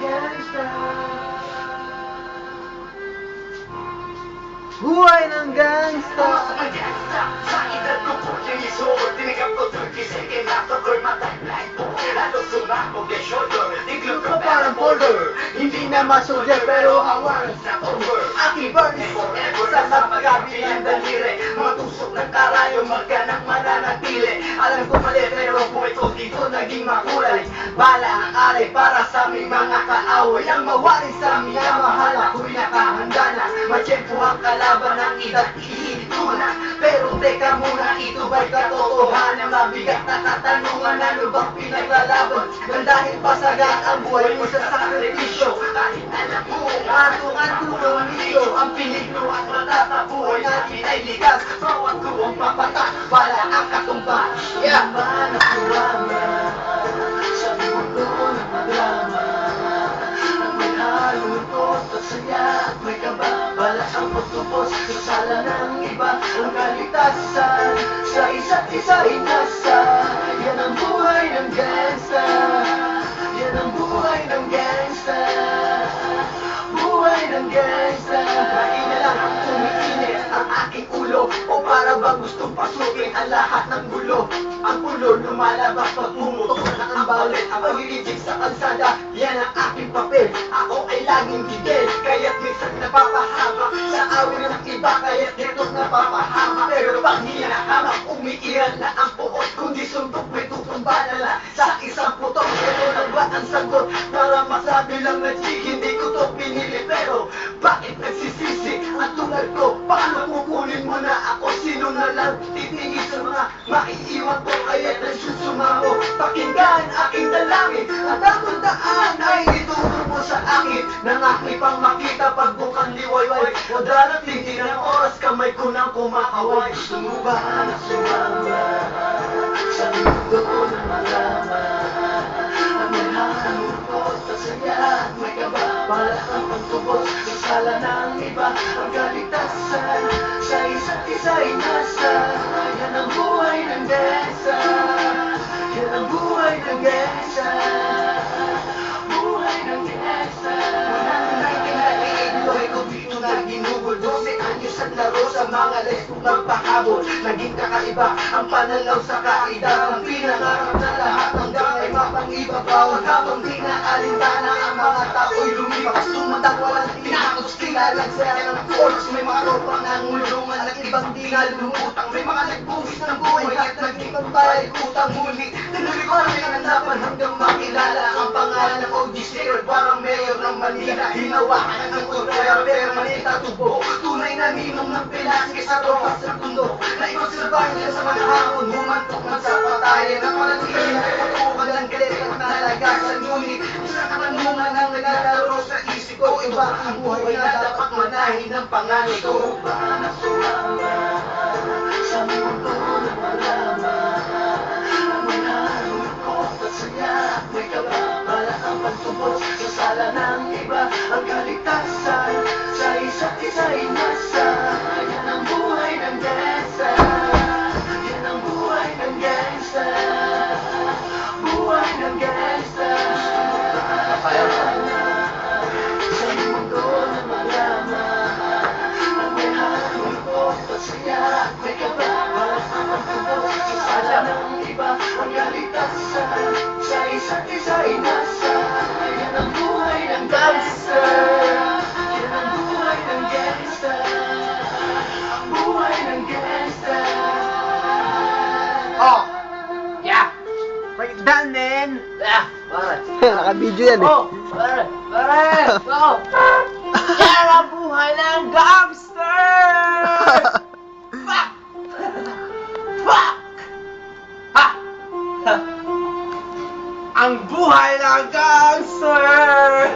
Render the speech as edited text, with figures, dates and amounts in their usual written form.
gangsta. Buhay ng gangsta. Sa edad ko 14 years old, tinigap ko 30 second after girl, matimeline po. Lalo sumabog the shoulder, tiglog ko parang folder. Hindi na masoldier pero ang Once na over, aking burns forever sa magkabilang daliri. Matusok ng karayo, magkanang mananatili. Alam ko mali pero buhay ko dito naging makulay. Bala ang alay para sa aming mga kaaway. Ang mawari sa aming mahal ako'y nakahanda na. Matiyempo ang kalaban ng edad ihito na. Pero teka muna, ito ba'y katotohanan? Mabigat na katanungan, ano bang pinaglalaban? Nang dahil pasagaan ang buhay mo sa sakripisyo. Kahit alam mo, atong-atong nito ang peligro at matatabuhay natin ay ligas. Bawat luwang papatak, bala ang katumba. Yeah! Sa mundo ng madrama, ang may halungkot at saya at may kaba, bala ang pagtubos sa sala ng iba. Ang kaligtasan sa isa't isa inasa. Yan ang buhay ng gangsta. Yan ang buhay ng gangsta. Buhay ng gangsta. Mahina lang umiinit ang aking ulo, o para bang gustong pasukin ang lahat ng gulo. Ang ulo lumalabas pag pumutok na ang bawlet. Ang pag-iibig sa kalsada, yan ang aking papel. Ako ay laging gigil, kaya't minsan napapahama sa awin ng iba, kaya't dito't napapahama. Pero pag hinahamak, umiiral na ang puot. Kundi suntok may tutumba na lang sa isang putok. Ito lang ba ang sagot para masabi lang na G, hindi ko to pinili. Pero bakit nagsisisi ang tulad ko? Paano kukunin mo na ako? Sino na lang titingin sa mga maiiwan ko? Kaya't nagsusumamo. Pakinggan aking dalangin at ang tandaan ay ituro mo sa akin nang aking pang makita pagbukang liwayway. O darating din ang oras kamay ko nang kumakaway. Gusto mo ba na sumama sa mundo ng malama? Ang may halungkot at saya at may kaba, bala ang pagtubos sa sala ng iba. Ang kaligtasan sa isa't isa ay nasa. Yan ang buhay ng gangsta. Yan ang buhay ng gangsta. Buhay ng gangsta. Buhay ko dito na ginugol 12 anyos at laro sa mga leskong magpahabol. Naging kakaiba ang pananaw sa kaida. Ang pinangarap na lahat hanggang ay mapangiba. Bawat habang di na alintana ang mga tao'y lumipas. Tumandang walang tinakos, kilalang saya ng oras. May mga tropang nangulungan at ibang di na lumutang. May mga nagbuwis ng buhay at nagtipang bayad utang. Ngunit tinuloy ko rin ang hanapan hanggang makilala ang pangalan ng OGC. Parang mayor ng Manila, hinawakan ng kontraya permanent at tubo. Tunay na ninong ng Velasquez sa tropa sa mundo. Naibagsabahan niya sa mga hamon, humantok man sa patayan. Ang manatili na patukan ng galit at nalagasan. Ngunit isang katanungan ang naglalaro sa isip ko. Iba ang buhay na dapat manahin ng panganay ko. Ba na sumama sa mundo ng malama? Ang may halungkot at saya at may kaba, bala ang pagtubos sa sala ng iba. Ang kaligtasan sa isa't isa ay nasa. Yan ang buhay ng gangsta. Yan ang buhay ng gangsta. Buhay ng gangsta. Sa mundo na malama, ang may halungkot at saya at may kaba, bala ang pagtubos sa sala ng iba. Ang kaligtasan sa isa't isa ay nasa. Yan ang buhay ng gangsta. Yan ang buhay ng gangsta. Buhay ng gangsta. Oh! Yeah! Break it down, man. Yeah! Pare! Naka-video yan eh. Oh! Pare! Pare! Oh! Yan ang buhay ng gangster! Fuck! Fuck! Ha! Ha! Ang buhay ng gangster!